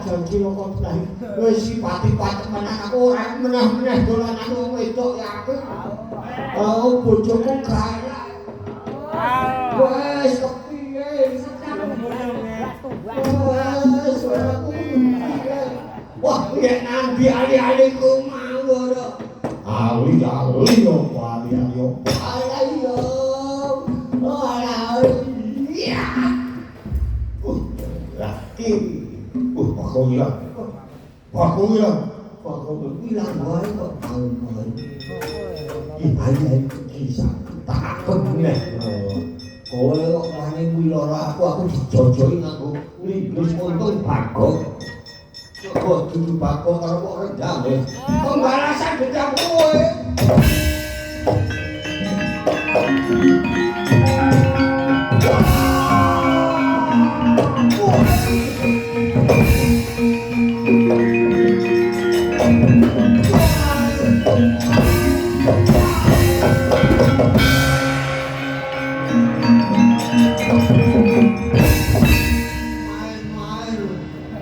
janji kok blay. Wis sipati patemen aku ora meneh-meneh dolanan wong wedok ya aku. Oh, bojoku kaya. Wes kepiye? Wes aku. Wah, yen nambi ali-ali ku mau ora. Ali-ali yo, ali-ali yo. Ali yo. Ya. Laki. Pakong ya. Pakong ya. Pakong bilang wae kok mau. Iki kisah tak kenek. Kowe kok wani kuwi lara aku dijojoi nganggo linggis untung bagong. Kok dudu bagong karo kok rendang e. Pembalasan dendam kowe.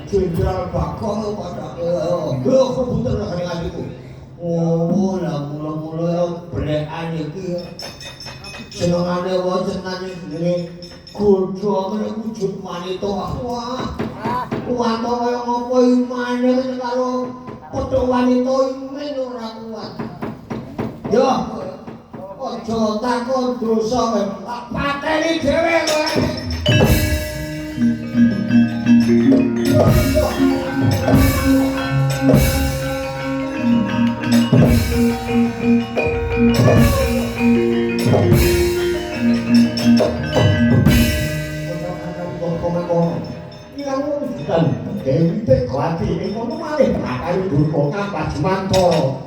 Jenderal bakal pada aku puter dengan itu. Oh, lah mula-mula belekan iki. Senengane wae senengane jenenge gojo men wujud wanita. Wah. Kuat kaya ngopo imane karo padha wanita imen ora kuat. Yo. Aja takon dosa kowe. Tak pateni dhewe kowe. Dewi Tegwati ini ngono malih bakal durkokang Pajumantara.